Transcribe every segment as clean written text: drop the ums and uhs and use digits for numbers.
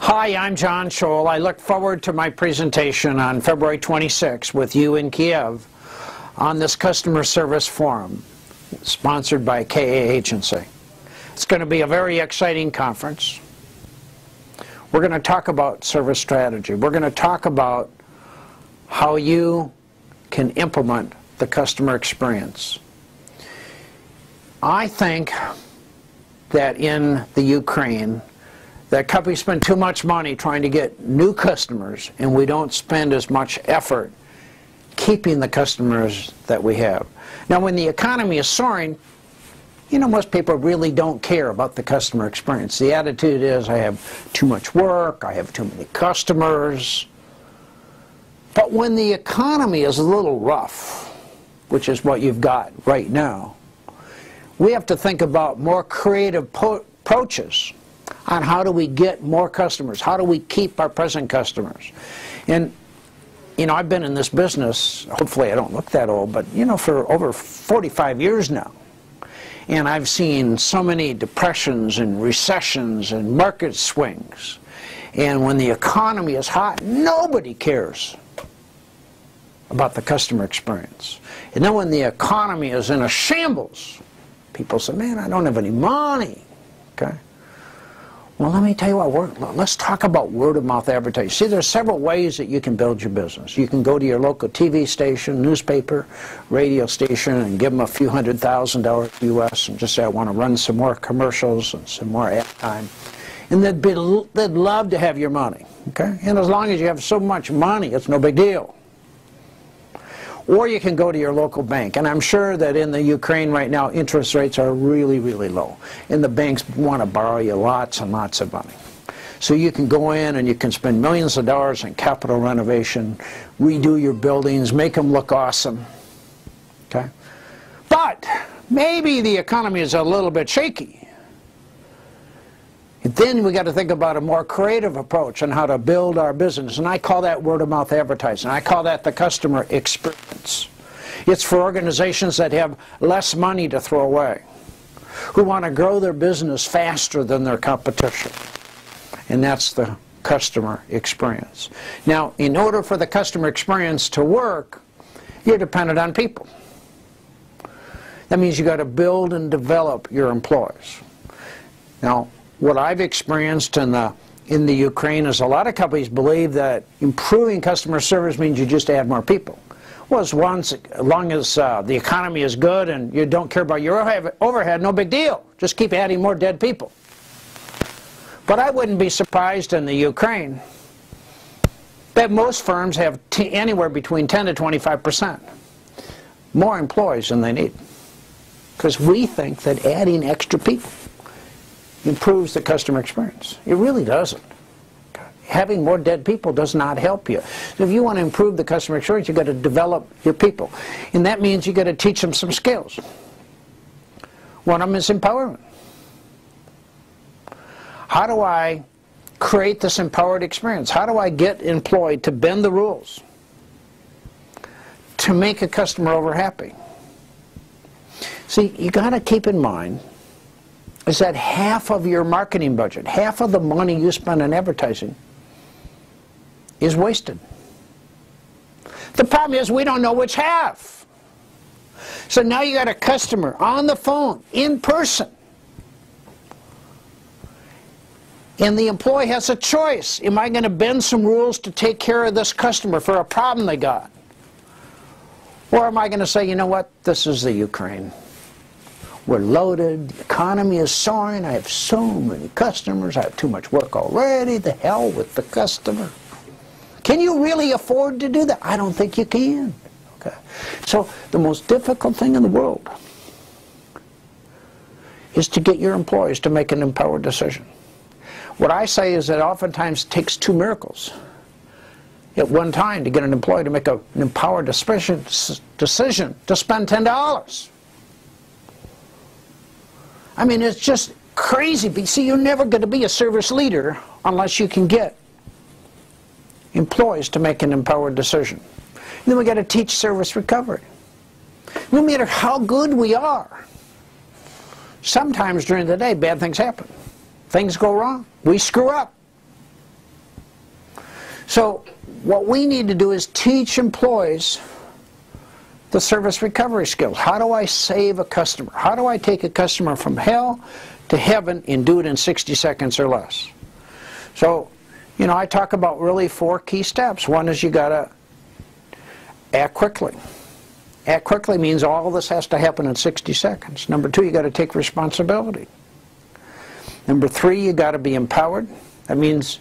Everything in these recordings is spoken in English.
Hi, I'm John Tschohl. I look forward to my presentation on February 26 with you in Kiev on this customer service forum sponsored by KA Agency. It's going to be a very exciting conference. We're going to talk about service strategy. We're going to talk about how you can implement the customer experience. I think that in the Ukraine, that companies spend too much money trying to get new customers, and we don't spend as much effort keeping the customers that we have. Now, when the economy is soaring, you know, most people really don't care about the customer experience. The attitude is, I have too much work, I have too many customers. But when the economy is a little rough, which is what you've got right now, we have to think about more creative approaches on how do we get more customers, how do we keep our present customers. And, you know, I've been in this business, hopefully I don't look that old, but, you know, for over 45 years now. And I've seen so many depressions and recessions and market swings. And when the economy is hot, nobody cares about the customer experience. And then when the economy is in a shambles, people say, man, I don't have any money. Okay? Well, let me tell you what, let's talk about word-of-mouth advertising. See, there's several ways that you can build your business. You can go to your local TV station, newspaper, radio station, and give them a few $100,000 US and just say, I want to run some more commercials and some more ad time. And they'd love to have your money, okay? And as long as you have so much money, it's no big deal. Or you can go to your local bank. And I'm sure that in the Ukraine right now, interest rates are really, really low. And the banks want to borrow you lots and lots of money. So you can go in and you can spend millions of dollars in capital renovation, redo your buildings, make them look awesome. Okay? But maybe the economy is a little bit shaky. And then we got to think about a more creative approach on how to build our business. And I call that word-of-mouth advertising. I call that the customer experience. It's for organizations that have less money to throw away, who want to grow their business faster than their competition. And that's the customer experience. Now, in order for the customer experience to work, you're dependent on people. That means you got to build and develop your employees. Now, what I've experienced in the Ukraine is a lot of companies believe that improving customer service means you just add more people. Well, as long as the economy is good and you don't care about your overhead, no big deal. Just keep adding more dead people. But I wouldn't be surprised in the Ukraine that most firms have anywhere between 10 to 25% more employees than they need. Because we think that adding extra people improves the customer experience. It really doesn't. Having more dead people does not help you. So if you want to improve the customer experience, you've got to develop your people. And that means you've got to teach them some skills. One of them is empowerment. How do I create this empowered experience? How do I get employed to bend the rules to make a customer over happy? See, you got to keep in mind is that half of your marketing budget, half of the money you spend on advertising is wasted. The problem is we don't know which half. So now you got a customer on the phone, in person. And the employee has a choice. Am I going to bend some rules to take care of this customer for a problem they got? Or am I going to say, you know what, this is the Ukraine. We're loaded, the economy is soaring, I have so many customers, I have too much work already, the hell with the customer. Can you really afford to do that? I don't think you can. Okay. So the most difficult thing in the world is to get your employees to make an empowered decision. What I say is that oftentimes it takes two miracles at one time to get an employee to make an empowered decision to spend $10. I mean, it's just crazy. But see, you're never going to be a service leader unless you can get employees to make an empowered decision. And then we got to teach service recovery. No matter how good we are, sometimes during the day bad things happen. Things go wrong. We screw up. So what we need to do is teach employees the service recovery skills. How do I save a customer? How do I take a customer from hell to heaven and do it in 60 seconds or less? So, you know, I talk about really 4 key steps. One is you got to act quickly. Act quickly means all of this has to happen in 60 seconds. Number 2, you got to take responsibility. Number 3, you got to be empowered. That means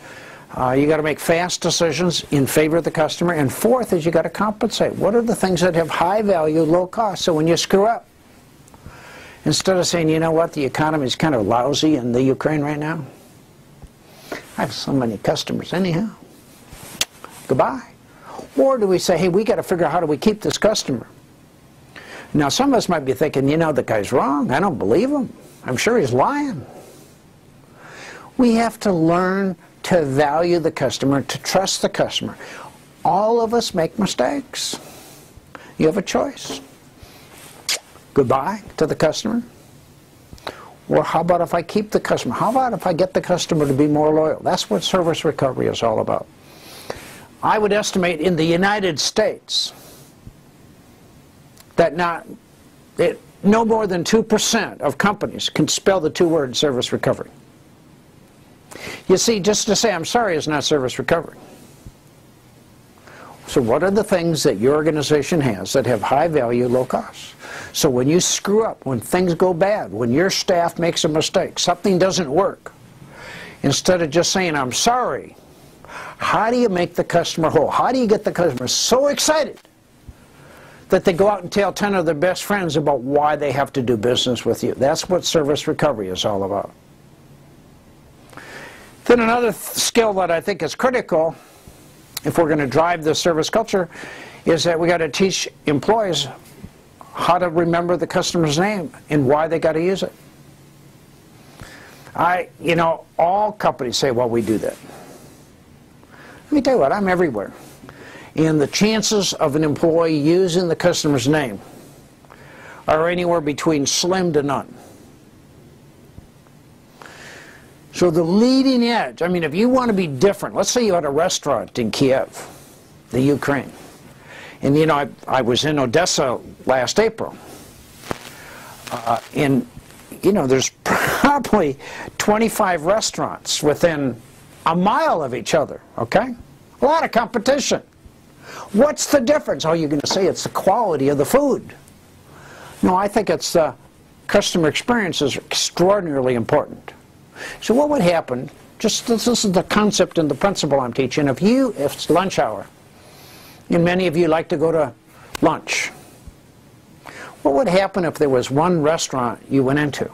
you got to make fast decisions in favor of the customer. And 4th is you got to compensate. What are the things that have high value, low cost? So when you screw up, instead of saying, you know what, the economy is kind of lousy in the Ukraine right now. I have so many customers anyhow. Goodbye. Or do we say, hey, we got to figure out how do we keep this customer? Now some of us might be thinking, you know, the guy's wrong. I don't believe him. I'm sure he's lying. We have to learn to value the customer, to trust the customer. All of us make mistakes. You have a choice. Goodbye to the customer. Or how about if I keep the customer? How about if I get the customer to be more loyal? That's what service recovery is all about. I would estimate in the United States that no more than 2% of companies can spell the 2 words service recovery. You see, just to say I'm sorry is not service recovery. So what are the things that your organization has that have high value, low cost? So when you screw up, when things go bad, when your staff makes a mistake, something doesn't work, instead of just saying I'm sorry, how do you make the customer whole? How do you get the customer so excited that they go out and tell 10 of their best friends about why they have to do business with you? That's what service recovery is all about. Then another skill that I think is critical if we're going to drive the service culture is that we got to teach employees how to remember the customer's name and why they got to use it. You know, all companies say, well, we do that. Let me tell you what, I'm everywhere. And the chances of an employee using the customer's name are anywhere between slim to none. So the leading edge, I mean, if you want to be different, let's say you had a restaurant in Kiev, the Ukraine. And, you know, I was in Odessa last April. And, you know, there's probably 25 restaurants within a mile of each other, okay? A lot of competition. What's the difference? Oh, you're going to say it's the quality of the food. No, I think it's the customer experience is extraordinarily important. So what would happen, just this is the concept and the principle I'm teaching, if it's lunch hour, and many of you like to go to lunch, what would happen if there was one restaurant you went into?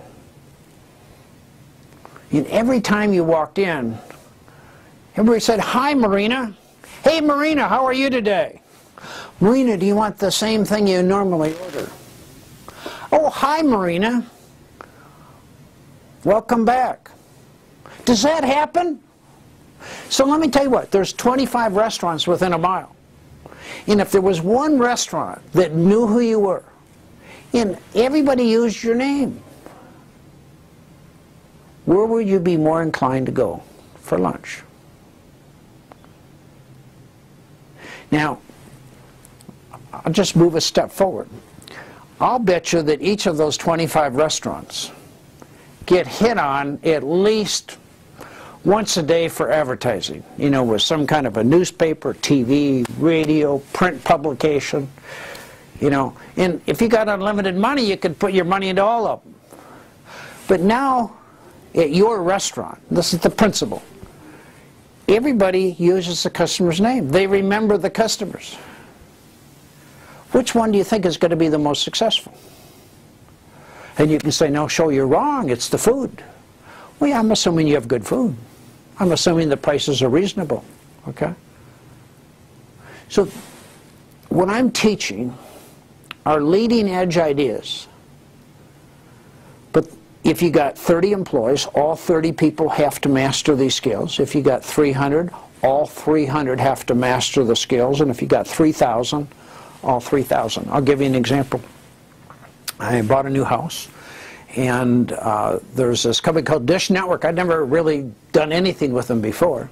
And every time you walked in, everybody said, hi, Marina. Hey, Marina, how are you today? Marina, do you want the same thing you normally order? Oh, hi, Marina. Welcome back. Does that happen? So let me tell you what, there's 25 restaurants within a mile. And if there was one restaurant that knew who you were, and everybody used your name, where would you be more inclined to go for lunch? Now, I'll just move a step forward. I'll bet you that each of those 25 restaurants get hit on at least once a day for advertising, you know, with some kind of a newspaper, TV, radio, print publication, you know. And if you got unlimited money, you could put your money into all of them. But now, at your restaurant, this is the principle, everybody uses the customer's name. They remember the customers. Which one do you think is going to be the most successful? And you can say, no, show you're wrong, it's the food. Well, yeah, I'm assuming you have good food. I'm assuming the prices are reasonable, okay? So what I'm teaching are leading edge ideas. But if you got 30 employees, all 30 people have to master these skills. If you got 300, all 300 have to master the skills. And if you got 3,000, all 3,000. I'll give you an example. I bought a new house, and there's this company called Dish Network. I'd never really done anything with them before.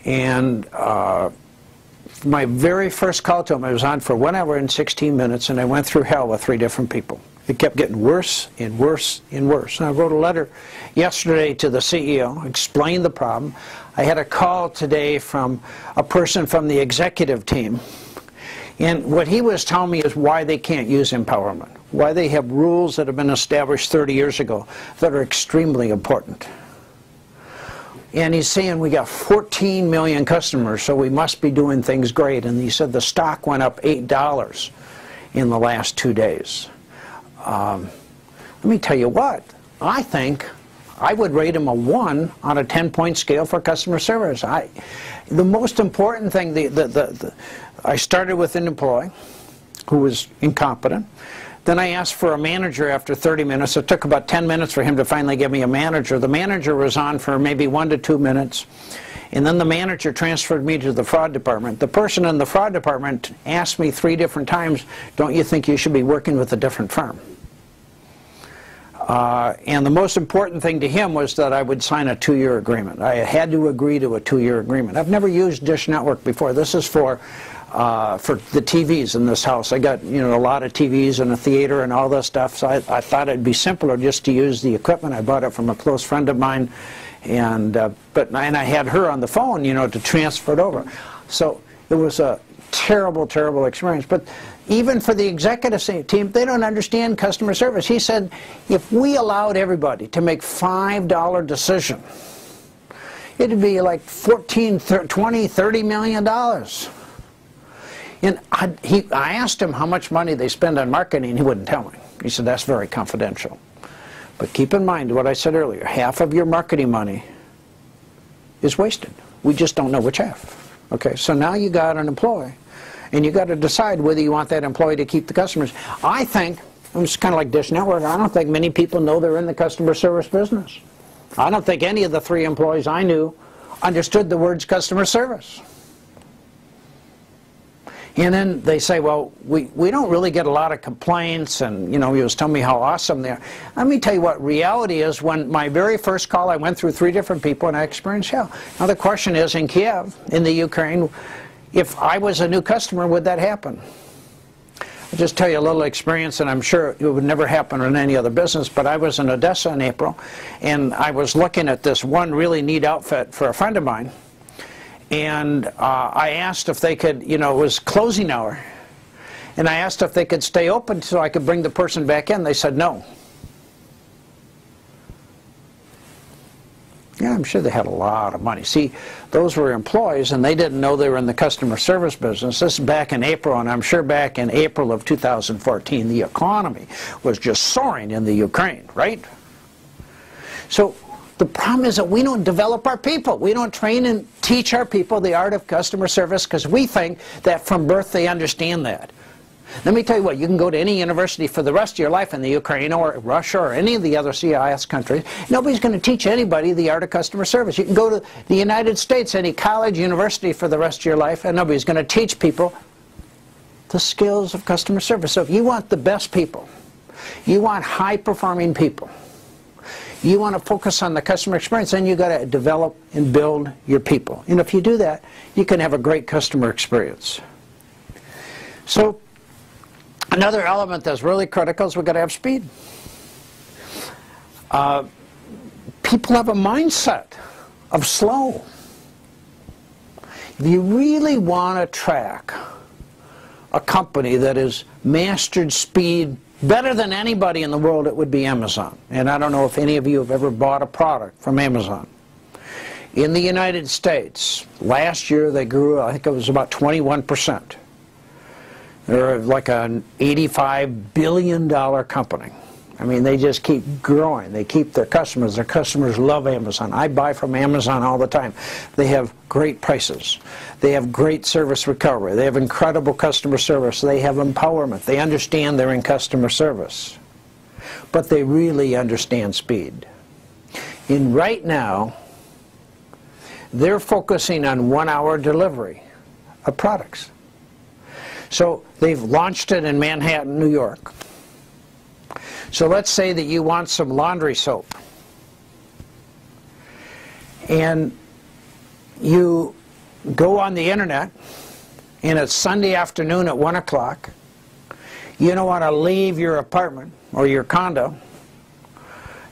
And my very first call to him, I was on for 1 hour and 16 minutes, and I went through hell with 3 different people. It kept getting worse and worse and worse. And I wrote a letter yesterday to the CEO, explained the problem. I had a call today from a person from the executive team. And what he was telling me is why they can't use empowerment, why they have rules that have been established 30 years ago that are extremely important. And he's saying we got 14 million customers, so we must be doing things great. And he said the stock went up $8 in the last 2 days. Let me tell you what, I think I would rate him a 1 on a 10-point scale for customer service. The most important thing, I started with an employee who was incompetent. Then I asked for a manager after 30 minutes. It took about 10 minutes for him to finally give me a manager. The manager was on for maybe 1 to 2 minutes. And then the manager transferred me to the fraud department. The person in the fraud department asked me 3 different times, don't you think you should be working with a different firm? And the most important thing to him was that I would sign a 2-year agreement. I had to agree to a 2-year agreement. I've never used Dish Network before. This is for the TVs in this house. I got, a lot of TVs and a theater and all this stuff, so I thought it'd be simpler just to use the equipment. I bought it from a close friend of mine, and I had her on the phone, to transfer it over. So it was a terrible, terrible experience. But even for the executive team, they don't understand customer service. He said, if we allowed everybody to make $5 decision, it'd be like $14, $20, $30 million. And I asked him how much money they spend on marketing, and he wouldn't tell me. He said, that's very confidential. But keep in mind what I said earlier, half of your marketing money is wasted. We just don't know which half. Okay, so now you got an employee, and you got to decide whether you want that employee to keep the customers. I think, it's kind of like Dish Network, I don't think many people know they're in the customer service business. I don't think any of the 3 employees I knew understood the words customer service. And then they say, well, we don't really get a lot of complaints, and he was telling me how awesome they are. Let me tell you what reality is. When my very first call, I went through 3 different people and I experienced hell. Now the question is, in Kiev, in the Ukraine, if I was a new customer, would that happen? I'll just tell you a little experience, and I'm sure it would never happen in any other business, but I was in Odessa in April, and I was looking at this one really neat outfit for a friend of mine. And I asked if they could, it was closing hour, and I asked if they could stay open so I could bring the person back in. They said no. Yeah, I'm sure they had a lot of money. See, those were employees, and they didn't know they were in the customer service business. This is back in April, and I'm sure back in April of 2014, the economy was just soaring in the Ukraine, right? So the problem is that we don't develop our people. We don't train and teach our people the art of customer service because we think that from birth they understand that. Let me tell you what, you can go to any university for the rest of your life in the Ukraine or Russia or any of the other CIS countries. Nobody's going to teach anybody the art of customer service. You can go to the United States, any college, university for the rest of your life, and nobody's going to teach people the skills of customer service. So if you want the best people, you want high-performing people, you want to focus on the customer experience, then you've got to develop and build your people. And if you do that, you can have a great customer experience. So another element that's really critical is we've got to have speed. People have a mindset of slow. If you really want to track a company that has mastered speed better than anybody in the world, it would be Amazon. And I don't know if any of you have ever bought a product from Amazon. In the United States, last year they grew, I think it was about 21%. They're like an $85 billion company. I mean, they just keep growing. They keep their customers. Their customers love Amazon. I buy from Amazon all the time. They have great prices. They have great service recovery. They have incredible customer service. They have empowerment. They understand they're in customer service. But they really understand speed. And right now, they're focusing on 1-hour delivery of products. So they've launched it in Manhattan, New York. So let's say that you want some laundry soap. And you go on the internet and it's Sunday afternoon at 1 o'clock. You don't want to leave your apartment or your condo.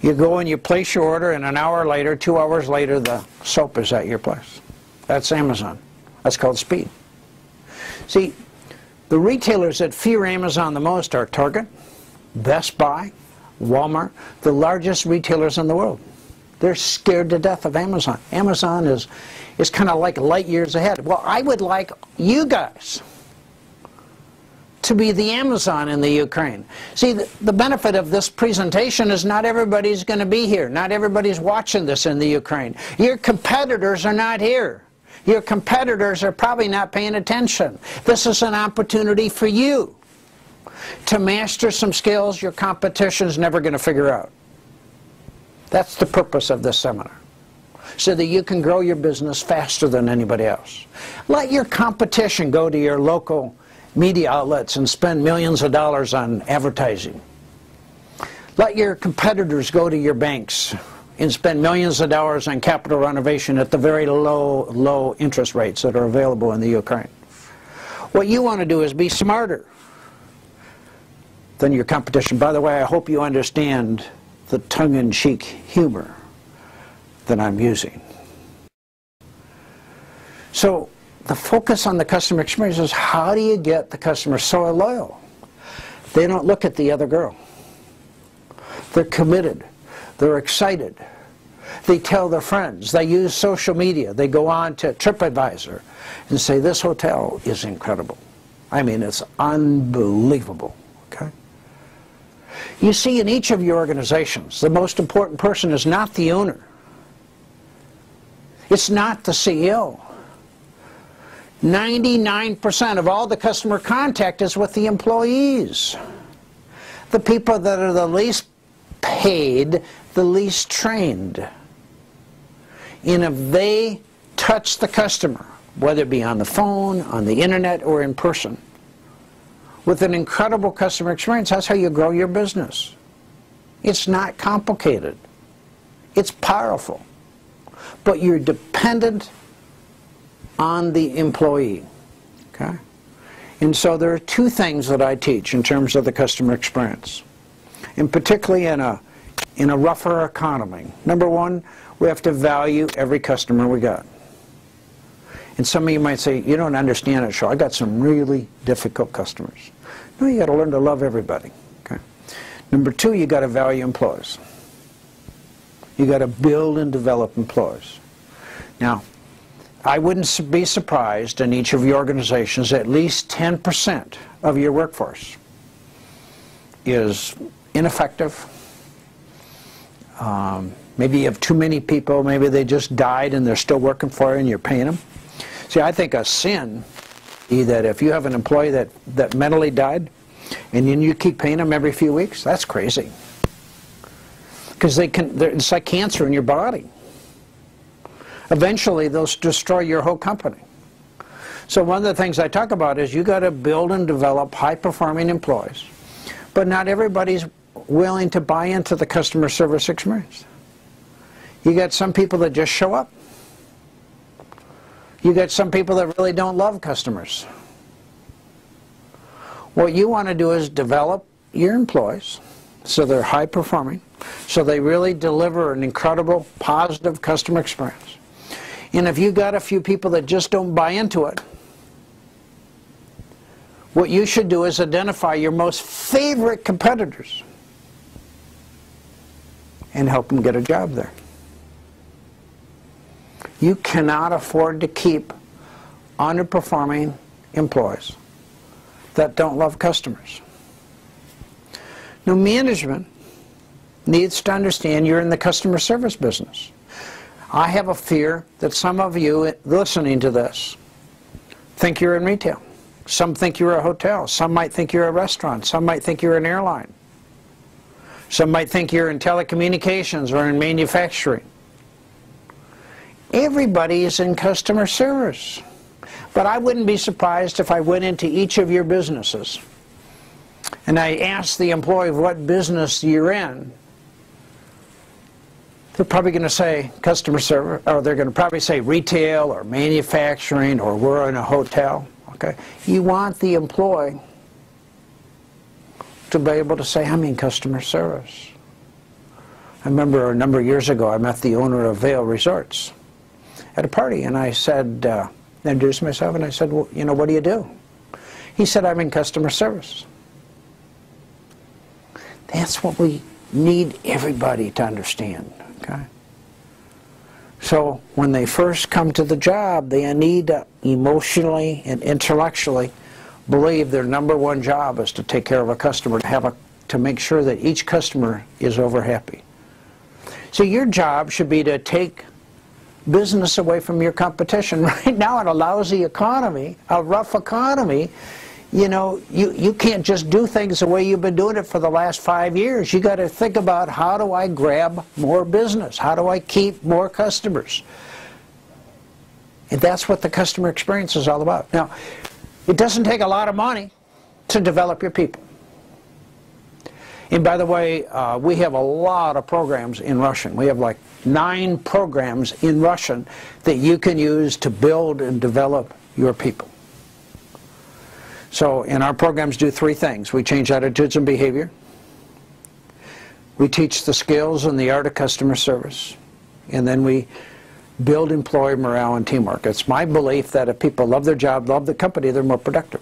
You go and you place your order, and an hour later, 2 hours later, the soap is at your place. That's Amazon. That's called speed. See, the retailers that fear Amazon the most are Target, Best Buy, Walmart, the largest retailers in the world. They're scared to death of Amazon. Amazon is kind of like light years ahead. Well, I would like you guys to be the Amazon in the Ukraine. See, the benefit of this presentation is not everybody's going to be here. Not everybody's watching this in the Ukraine. Your competitors are not here. Your competitors are probably not paying attention. This is an opportunity for you to master some skills your competition's never going to figure out. That's the purpose of this seminar, so that you can grow your business faster than anybody else. Let your competition go to your local media outlets and spend millions of dollars on advertising. Let your competitors go to your banks and spend millions of dollars on capital renovation at the very low interest rates that are available in the Ukraine. What you want to do is be smarter than your competition. By the way, I hope you understand the tongue-in-cheek humor that I'm using. So the focus on the customer experience is, how do you get the customer so loyal? They don't look at the other girl. They're committed. They're excited. They tell their friends. They use social media. They go on to TripAdvisor and say, this hotel is incredible. I mean, it's unbelievable. Okay? You see, in each of your organizations, the most important person is not the owner. It's not the CEO. 99% of all the customer contact is with the employees. The people that are the least paid, the least trained. And if they touch the customer, whether it be on the phone, on the internet, or in person, with an incredible customer experience, that's how you grow your business. It's not complicated. It's powerful. But you're dependent on the employee. Okay? And so there are two things that I teach in terms of the customer experience, and particularly in a rougher economy. Number one, we have to value every customer we got. And some of you might say, you don't understand it, Tschohl. I got some really difficult customers. No, you got to learn to love everybody. Okay? Number two, you got to value employees. You got to build and develop employees. Now, I wouldn't be surprised in each of your organizations at least 10% of your workforce is ineffective. Maybe you have too many people. Maybe they just died and they're still working for you and you're paying them. See, I think a sin is that if you have an employee that mentally died and then you keep paying them every few weeks, that's crazy. Because it's like cancer in your body. Eventually, they'll destroy your whole company. So one of the things I talk about is you got to build and develop high-performing employees. But not everybody's willing to buy into the customer service experience. You got some people that just show up. You got some people that really don't love customers. What you want to do is develop your employees so they're high-performing, so they really deliver an incredible, positive customer experience. And if you got a few people that just don't buy into it, what you should do is identify your most favorite competitors and help them get a job there. You cannot afford to keep underperforming employees that don't love customers. Now, management needs to understand you're in the customer service business. I have a fear that some of you listening to this think you're in retail. Some think you're a hotel. Some might think you're a restaurant. Some might think you're an airline. Some might think you're in telecommunications or in manufacturing. Everybody is in customer service. But I wouldn't be surprised if I went into each of your businesses and I asked the employee what business you're in, they're probably going to say customer service, or they're going to probably say retail or manufacturing, or we're in a hotel. Okay? You want the employee to be able to say, I'm in customer service. I remember a number of years ago, I met the owner of Vail Resorts at a party, and I said, introduced myself, and I said, well, you know, what do you do? He said, I'm in customer service. That's what we need everybody to understand, okay? So when they first come to the job, they need to emotionally and intellectually believe their number one job is to take care of a customer, to make sure that each customer is over happy. So your job should be to take business away from your competition. Right now in a lousy economy, a rough economy, you know, you can't just do things the way you've been doing it for the last 5 years. You got to think about, how do I grab more business? How do I keep more customers? And that's what the customer experience is all about. Now, it doesn't take a lot of money to develop your people. And by the way, we have a lot of programs in Russian. We have like 9 programs in Russian that you can use to build and develop your people. So, and our programs do 3 things. We change attitudes and behavior. We teach the skills and the art of customer service. And then we build employee morale and teamwork. It's my belief that if people love their job, love the company, they're more productive.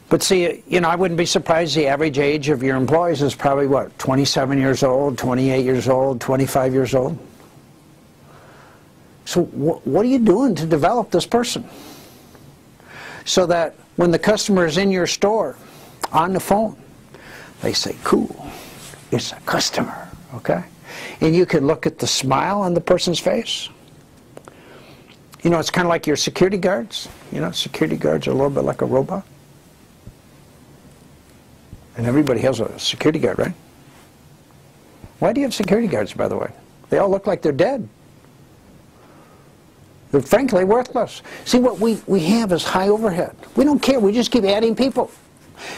But see, you know, I wouldn't be surprised the average age of your employees is probably, what, 27 years old, 28 years old, 25 years old? So what are you doing to develop this person? So that when the customer is in your store, on the phone, they say, cool, it's a customer, okay? And you can look at the smile on the person's face. You know, it's kind of like your security guards. You know, security guards are a little bit like a robot. And everybody has a security guard, right? Why do you have security guards, by the way? They all look like they're dead. They're frankly worthless. See, what we have is high overhead. We don't care. We just keep adding people.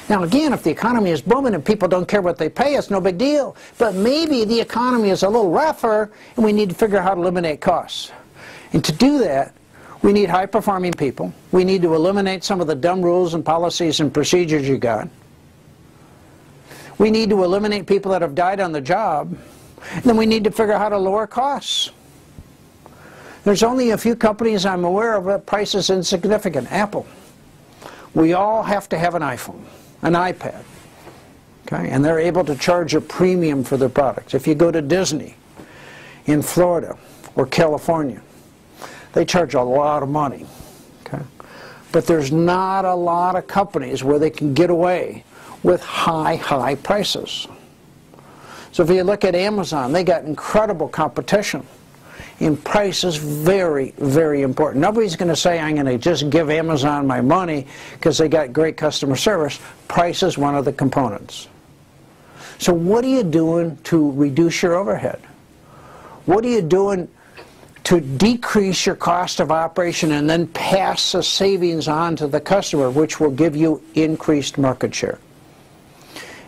Now, again, if the economy is booming and people don't care what they pay, it's no big deal. But maybe the economy is a little rougher, and we need to figure out how to eliminate costs. And to do that, we need high-performing people. We need to eliminate some of the dumb rules and policies and procedures you got. We need to eliminate people that have died on the job. And then we need to figure out how to lower costs. There's only a few companies I'm aware of that price is insignificant. Apple. We all have to have an iPhone, an iPad. Okay? And they're able to charge a premium for their products. If you go to Disney in Florida or California, they charge a lot of money. Okay? But there's not a lot of companies where they can get away with high prices. So if you look at Amazon, they got incredible competition. And price is very, very important. Nobody's going to say, I'm going to just give Amazon my money because they got great customer service. Price is one of the components. So what are you doing to reduce your overhead? What are you doing to decrease your cost of operation and then pass the savings on to the customer, which will give you increased market share?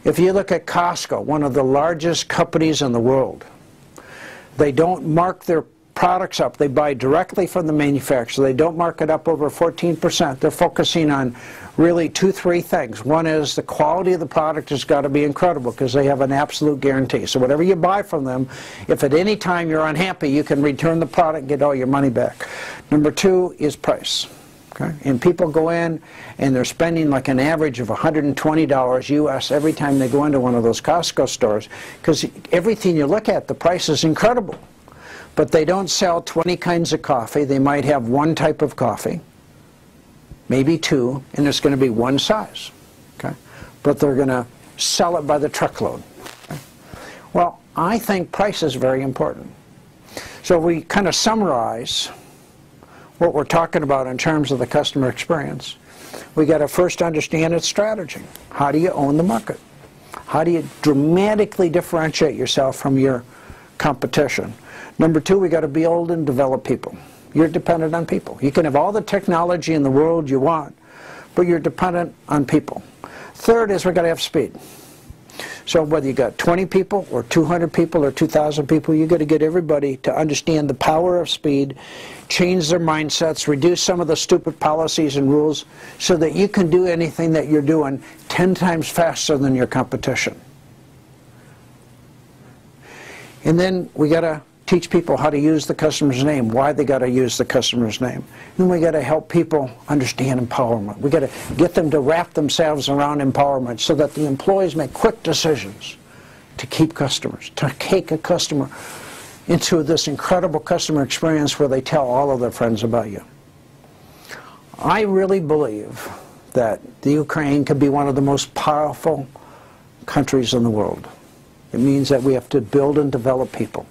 If you look at Costco, one of the largest companies in the world, they don't mark their products up. They buy directly from the manufacturer. They don't mark it up over 14%. They're focusing on really 2-3 things. One is the quality of the product has got to be incredible because they have an absolute guarantee. So whatever you buy from them, if at any time you're unhappy, you can return the product and get all your money back. Number 2 is price. Okay? And people go in and they're spending like an average of $120 US every time they go into one of those Costco stores because everything you look at, the price is incredible. But they don't sell 20 kinds of coffee. They might have 1 type of coffee, maybe 2, and there's going to be 1 size. Okay? But they're going to sell it by the truckload. Okay? Well, I think price is very important. So we kind of summarize what we're talking about in terms of the customer experience. We got to first understand its strategy. How do you own the market? How do you dramatically differentiate yourself from your competition? Number 2, we got to build and develop people. You're dependent on people. You can have all the technology in the world you want, but you're dependent on people. Third is we got to have speed. So whether you got 20 people or 200 people or 2,000 people, you got to get everybody to understand the power of speed, change their mindsets, reduce some of the stupid policies and rules so that you can do anything that you're doing 10 times faster than your competition. And then we got to teach people how to use the customer's name, why they got to use the customer's name. And we got to help people understand empowerment. We got to get them to wrap themselves around empowerment so that the employees make quick decisions to keep customers, to take a customer into this incredible customer experience where they tell all of their friends about you. I really believe that the Ukraine could be one of the most powerful countries in the world. It means that we have to build and develop people.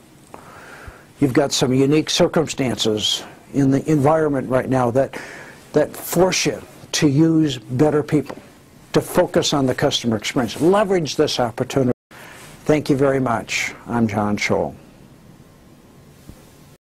You've got some unique circumstances in the environment right now that force you to use better people, to focus on the customer experience. Leverage this opportunity. Thank you very much. I'm Tschohl.